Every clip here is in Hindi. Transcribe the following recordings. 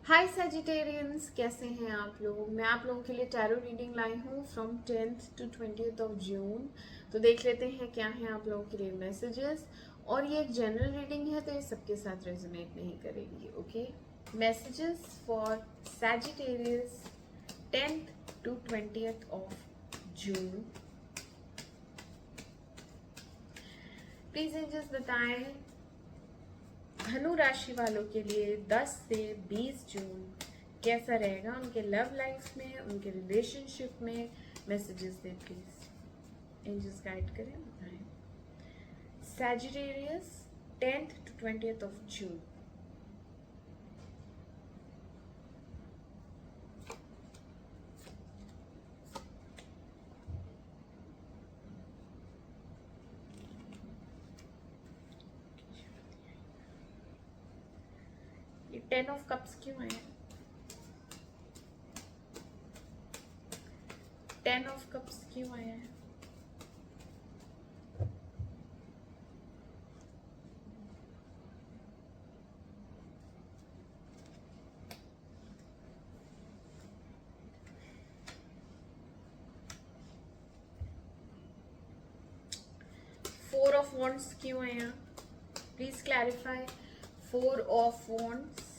हाय सजिटेरियंस, कैसे हैं आप लोग। मैं आप लोगों के लिए टैरो रीडिंग लाई हूँ from 10th to 20th of जून। तो देख लेते हैं क्या है आप लोगों के लिए मैसेजेस। और ये एक जनरल रीडिंग है तो ये सबके साथ रेजोनेट नहीं करेगी। Okay, messages for Sagittarius 10th to 20th of June. Please angels बताएं धनु राशि वालों के लिए 10 से 20 जून कैसा रहेगा उनके लव लाइफ में, उनके रिलेशनशिप में। मैसेजेस दें प्लीज, एंजल्स गाइड करें, बताएं। Sagittarius 10th to 20th of जून। ये 10 ऑफ कप्स क्यों आया? 10 ऑफ कप्स क्यों आया है? फोर ऑफ वॉन्ड्स क्यों आया? Please clarify. Four of wands,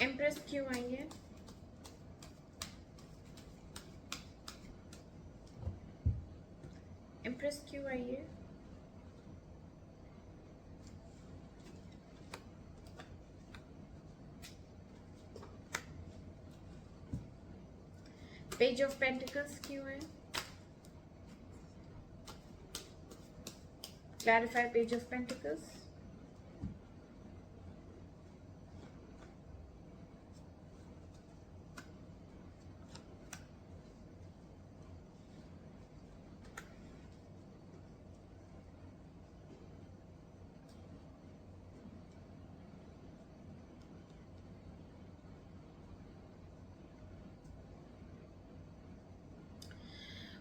empress क्यों आई है? एम्प्रेस क्यों आई है? पेज ऑफ पेंटिकल्स क्यों है? Clarify page of pentacles.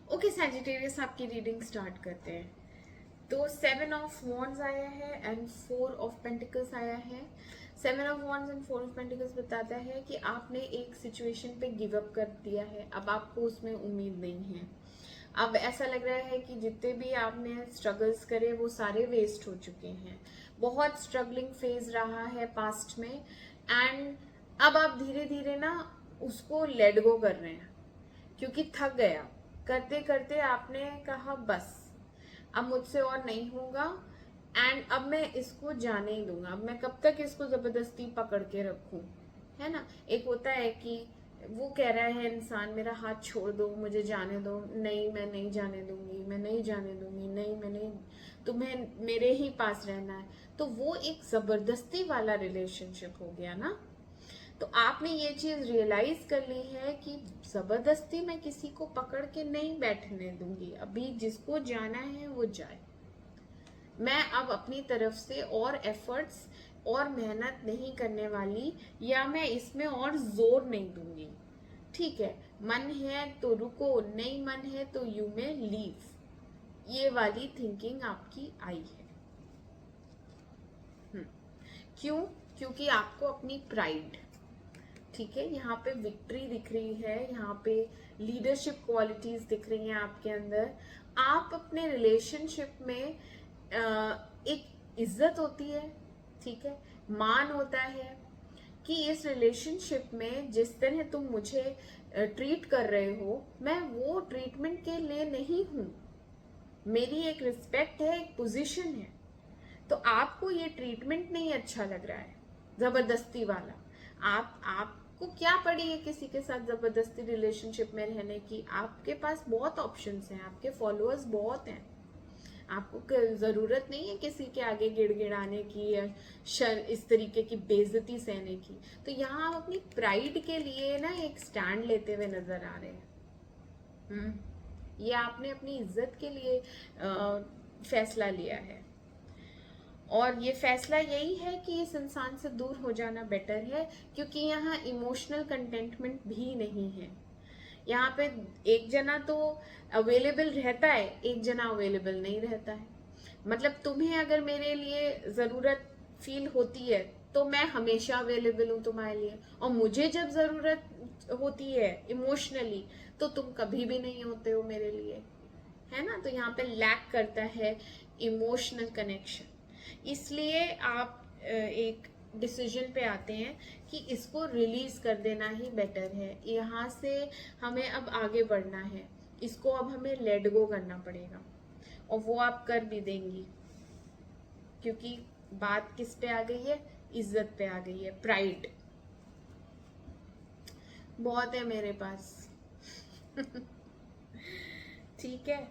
Okay Sagittarius, आपकी रीडिंग स्टार्ट करते हैं। तो 7 ऑफ वॉन्ड्स आया है एंड 4 ऑफ पेंटिकल्स आया है। 7 of wands and 4 of pentacles बताता है कि आपने एक सिचुएशन पे गिव अप कर दिया है, अब आपको उसमें उम्मीद नहीं है। अब ऐसा लग रहा है कि जितने भी आपने स्ट्रगल्स करे वो सारे वेस्ट हो चुके हैं। बहुत स्ट्रगलिंग फेज रहा है पास्ट में एंड अब आप धीरे धीरे ना उसको लेट गो कर रहे हैं क्योंकि थक गया। करते करते आपने कहा बस अब मुझसे और नहीं होगा एंड अब मैं इसको जाने ही दूंगा। अब मैं कब तक इसको जबरदस्ती पकड़ के रखूं, है ना। एक होता है कि वो कह रहा है इंसान मेरा हाथ छोड़ दो, मुझे जाने दो। नहीं, मैं नहीं जाने दूंगी, मैं नहीं जाने दूंगी, नहीं मैं नहीं, तुम्हें मेरे ही पास रहना है। तो वो एक जबरदस्ती वाला रिलेशनशिप हो गया ना। तो आपने ये चीज रियलाइज कर ली है कि जबरदस्ती मैं किसी को पकड़ के नहीं बैठने दूंगी, अभी जिसको जाना है वो जाए। मैं अब अपनी तरफ से और एफर्ट्स और मेहनत नहीं करने वाली, या मैं इसमें और जोर नहीं दूंगी। ठीक है, मन है तो रुको, नहीं मन है तो यू में लीव। ये वाली थिंकिंग आपकी आई है। क्यों? क्योंकि आपको अपनी प्राइड, ठीक है, यहाँ पे विक्ट्री दिख रही है, यहाँ पे लीडरशिप क्वालिटीज दिख रही हैं आपके अंदर। आप अपने रिलेशनशिप में एक इज्जत होती है, ठीक है, मान होता है कि इस रिलेशनशिप में जिस तरह तुम मुझे ट्रीट कर रहे हो मैं वो ट्रीटमेंट के लिए नहीं हूं। मेरी एक रिस्पेक्ट है, एक पोजीशन है। तो आपको ये ट्रीटमेंट नहीं अच्छा लग रहा है, जबरदस्ती वाला। आपको क्या पड़ी है किसी के साथ जबरदस्ती रिलेशनशिप में रहने की? आपके पास बहुत ऑप्शंस हैं, आपके फॉलोअर्स बहुत हैं, आपको जरूरत नहीं है किसी के आगे गिड़गिड़ाने की या इस तरीके की बेइज्जती सहने की। तो यहाँ आप अपनी प्राइड के लिए ना एक स्टैंड लेते हुए नजर आ रहे हैं। ये आपने अपनी इज्जत के लिए फैसला लिया है। और ये फैसला यही है कि इस इंसान से दूर हो जाना बेटर है, क्योंकि यहाँ इमोशनल कंटेंटमेंट भी नहीं है। यहाँ पे एक जना तो अवेलेबल रहता है, एक जना अवेलेबल नहीं रहता है। मतलब तुम्हें अगर मेरे लिए जरूरत फील होती है तो मैं हमेशा अवेलेबल हूँ तुम्हारे लिए, और मुझे जब जरूरत होती है इमोशनली तो तुम कभी भी नहीं होते हो मेरे लिए, है ना। तो यहाँ पे लैक करता है इमोशनल कनेक्शन। इसलिए आप एक डिसीजन पे आते हैं कि इसको रिलीज कर देना ही बेटर है। यहाँ से हमें अब आगे बढ़ना है, इसको अब हमें लेट गो करना पड़ेगा, और वो आप कर भी देंगी, क्योंकि बात किस पे आ गई है, इज्जत पे आ गई है, प्राइड बहुत है मेरे पास। ठीक है,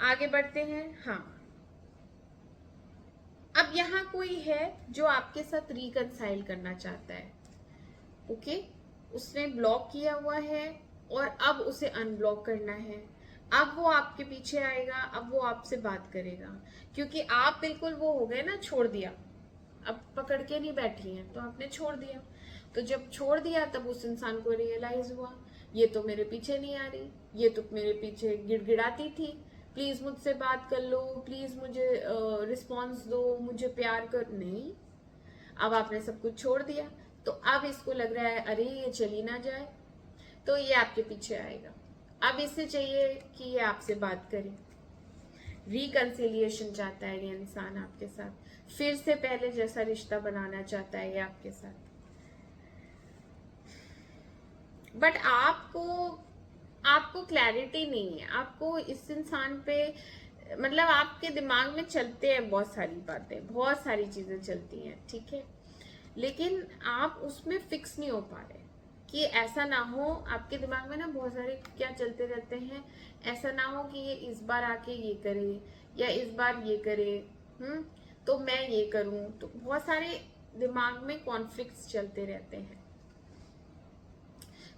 आगे बढ़ते हैं। हाँ, अब यहाँ कोई है जो आपके साथ रिकंसाइल करना चाहता है, ओके। उसने ब्लॉक किया हुआ है और अब उसे अनब्लॉक करना है। अब वो आपके पीछे आएगा, अब वो आपसे बात करेगा, क्योंकि आप बिल्कुल वो हो गए ना, छोड़ दिया, अब पकड़ के नहीं बैठी हैं, तो आपने छोड़ दिया। तो जब छोड़ दिया तब उस इंसान को रियलाइज हुआ ये तो मेरे पीछे नहीं आ रही, ये तो मेरे पीछे गिड़गिड़ाती थी, प्लीज मुझसे बात कर लो, प्लीज मुझे रिस्पॉन्स दो, मुझे प्यार कर। नहीं, अब आपने सब कुछ छोड़ दिया, तो अब इसको लग रहा है अरे ये चली ना जाए, तो ये आपके पीछे आएगा। अब इसे चाहिए कि ये आपसे बात करे, रिकंसिलिएशन चाहता है ये इंसान आपके साथ, फिर से पहले जैसा रिश्ता बनाना चाहता है ये आपके साथ। बट आपको क्लैरिटी नहीं है, आपको इस इंसान पे, मतलब आपके दिमाग में चलते हैं बहुत सारी बातें, बहुत सारी चीजें चलती हैं, ठीक है, लेकिन आप उसमें फिक्स नहीं हो पा रहे कि ऐसा ना हो। आपके दिमाग में ना बहुत सारे क्या चलते रहते हैं, ऐसा ना हो कि ये इस बार आके ये करे या इस बार ये करे, तो मैं ये करूं, तो बहुत सारे दिमाग में कॉन्फ्लिक्ट्स चलते रहते हैं,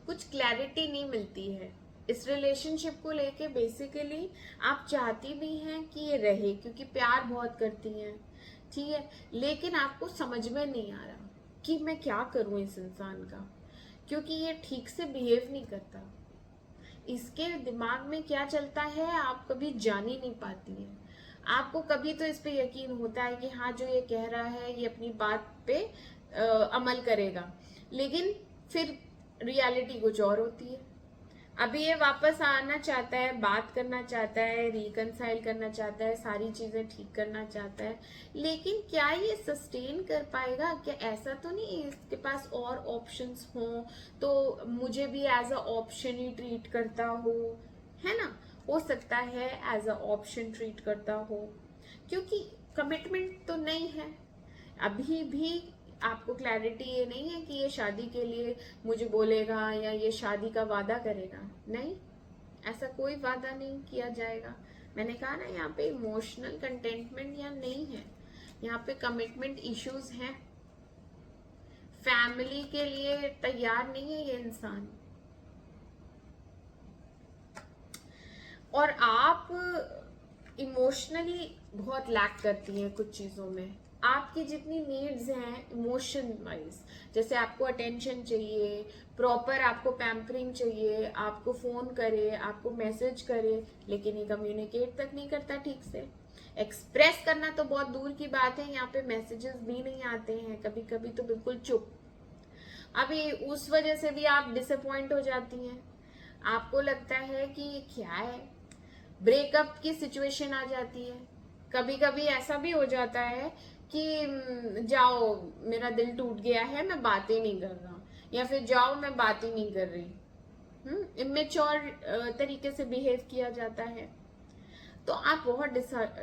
कुछ क्लैरिटी नहीं मिलती है इस रिलेशनशिप को लेके। बेसिकली आप चाहती भी हैं कि ये रहे, क्योंकि प्यार बहुत करती हैं, ठीक है, लेकिन आपको समझ में नहीं आ रहा कि मैं क्या करूं इस इंसान का, क्योंकि ये ठीक से बिहेव नहीं करता। इसके दिमाग में क्या चलता है आप कभी जान ही नहीं पाती है। आपको कभी तो इस पे यकीन होता है कि हाँ जो ये कह रहा है ये अपनी बात पे अमल करेगा, लेकिन फिर रियलिटी कुछ और होती है। अभी ये वापस आना चाहता है, बात करना चाहता है, रिकंसाइल करना चाहता है, सारी चीजें ठीक करना चाहता है, लेकिन क्या ये सस्टेन कर पाएगा? क्या ऐसा तो नहीं इसके पास और ऑप्शंस हो तो मुझे भी एज अ ऑप्शन ही ट्रीट करता हो, है ना। हो सकता है एज अ ऑप्शन ट्रीट करता हो, क्योंकि कमिटमेंट तो नहीं है अभी भी। आपको क्लैरिटी ये नहीं है कि ये शादी के लिए मुझे बोलेगा या ये शादी का वादा करेगा, नहीं, ऐसा कोई वादा नहीं किया जाएगा। मैंने कहा ना, यहाँ पे इमोशनल कंटेंटमेंट यहाँ नहीं है, यहाँ पे कमिटमेंट इश्यूज हैं। फैमिली के लिए तैयार नहीं है ये इंसान, और आप इमोशनली बहुत लैक करती हैं कुछ चीजों में। आपकी जितनी नीड्स हैं इमोशन वाइज, जैसे आपको अटेंशन चाहिए, प्रॉपर आपको पैम्परिंग चाहिए, आपको फोन करे, आपको मैसेज करे, लेकिन ये कम्युनिकेट तक नहीं करता ठीक से। एक्सप्रेस करना तो बहुत दूर की बात है, यहाँ पे मैसेजेस भी नहीं आते हैं, कभी कभी तो बिल्कुल चुप। अभी उस वजह से भी आप डिसअपॉइंट हो जाती हैं, आपको लगता है कि ये क्या है, ब्रेकअप की सिचुएशन आ जाती है। कभी कभी ऐसा भी हो जाता है कि जाओ मेरा दिल टूट गया है, मैं बातें नहीं कर रहा, या फिर जाओ मैं बात ही नहीं कर रही। इमेच्योर तरीके से बिहेव किया जाता है, तो आप बहुत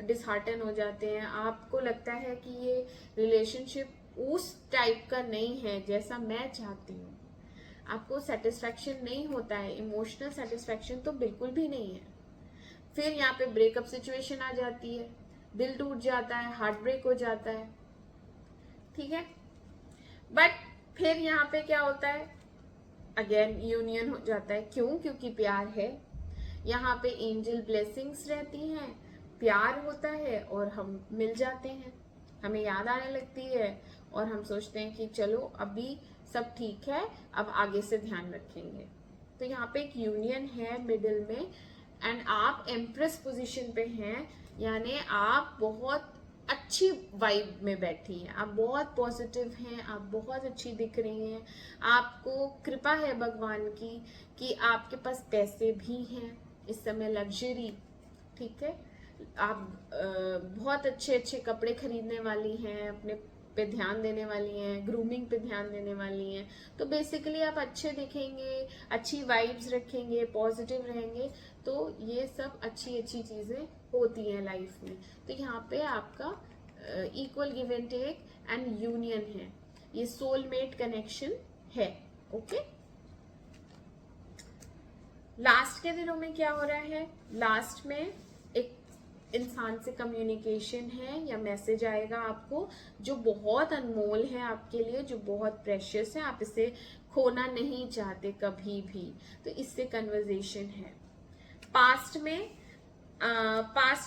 डिसहार्टन हो जाते हैं। आपको लगता है कि ये रिलेशनशिप उस टाइप का नहीं है जैसा मैं चाहती हूँ, आपको सेटिस्फेक्शन नहीं होता है, इमोशनल सेटिस्फेक्शन तो बिल्कुल भी नहीं है। फिर यहाँ पे ब्रेकअप सिचुएशन आ जाती है, दिल टूट जाता है, हार्ट ब्रेक हो जाता है, ठीक है। बट फिर यहाँ पे क्या होता है, अगेन यूनियन हो जाता है। क्यों? क्योंकि प्यार है, यहाँ पे एंजल ब्लेसिंग्स रहती हैं, प्यार होता है और हम मिल जाते हैं। हमें याद आने लगती है और हम सोचते हैं कि चलो अभी सब ठीक है, अब आगे से ध्यान रखेंगे। तो यहाँ पे एक यूनियन है मिडिल में, एंड आप एम्प्रेस पोजीशन पे हैं, यानी आप बहुत अच्छी वाइब में बैठी हैं, आप बहुत पॉजिटिव हैं, आप बहुत अच्छी दिख रही हैं, आपको कृपा है भगवान की कि आपके पास पैसे भी हैं इस समय, लग्जरी, ठीक है। आप बहुत अच्छे अच्छे कपड़े खरीदने वाली हैं, अपने पे ध्यान देने वाली हैं, ग्रूमिंग पे ध्यान देने वाली हैं। तो बेसिकली आप अच्छे दिखेंगे, अच्छी वाइब्स रखेंगे, पॉजिटिव रहेंगे, तो ये सब अच्छी अच्छी चीज़ें होती हैं लाइफ में। तो यहाँ पे आपका equal give and take and union है, ये सोलमेट कनेक्शन है। ओके, लास्ट के दिनों में क्या हो रहा है, लास्ट में एक इंसान से कम्युनिकेशन है या मैसेज आएगा आपको जो बहुत अनमोल है आपके लिए, जो बहुत प्रेशियस है, आप इसे खोना नहीं चाहते कभी भी, तो इससे कन्वर्जेशन है। पास्ट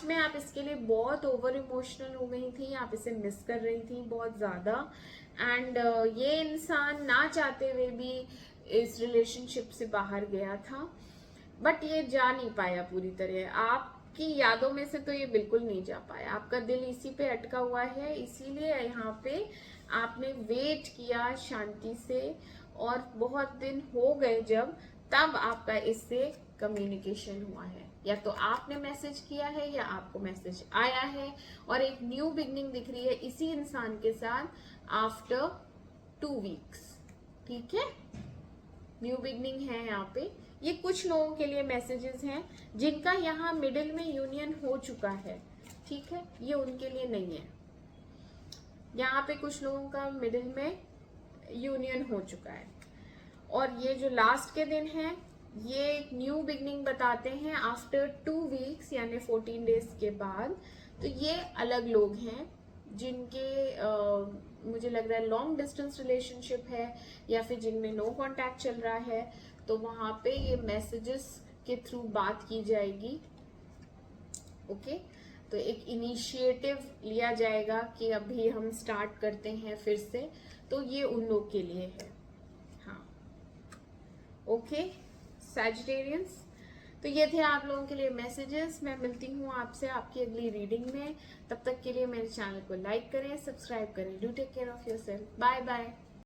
में आप इसके लिए बहुत ओवर इमोशनल हो गई थी, आप इसे मिस कर रही थी बहुत ज्यादा, एंड ये इंसान ना चाहते हुए भी इस रिलेशनशिप से बाहर गया था, बट ये जा नहीं पाया पूरी तरह, आपकी यादों में से तो ये बिल्कुल नहीं जा पाया, आपका दिल इसी पे अटका हुआ है। इसीलिए यहाँ पे आपने वेट किया शांति से, और बहुत दिन हो गए जब, तब आपका इससे कम्युनिकेशन हुआ है, या तो आपने मैसेज किया है या आपको मैसेज आया है, और एक न्यू बिगनिंग दिख रही है इसी इंसान के साथ आफ्टर 2 वीक्स, ठीक है। न्यू बिगनिंग है यहाँ पे। ये कुछ लोगों के लिए मैसेजेस हैं जिनका यहाँ मिडिल में यूनियन हो चुका है, ठीक है, ये उनके लिए नहीं है। यहाँ पे कुछ लोगों का मिडिल में यूनियन हो चुका है, और ये जो लास्ट के दिन है ये एक न्यू बिगनिंग बताते हैं आफ्टर 2 वीक्स, यानी 14 डेज के बाद। तो ये अलग लोग हैं जिनके मुझे लग रहा है लॉन्ग डिस्टेंस रिलेशनशिप है, या फिर जिनमें नो कांटेक्ट चल रहा है, तो वहां पे ये मैसेजेस के थ्रू बात की जाएगी। ओके, तो एक इनिशिएटिव लिया जाएगा कि अभी हम स्टार्ट करते हैं फिर से, तो ये उन लोग के लिए है। हाँ, ओके सैजिटेरियंस, तो ये थे आप लोगों के लिए मैसेजेस। मैं मिलती हूँ आपसे आपकी अगली रीडिंग में, तब तक के लिए मेरे चैनल को लाइक करें, सब्सक्राइब करें। Do take care of yourself, bye bye.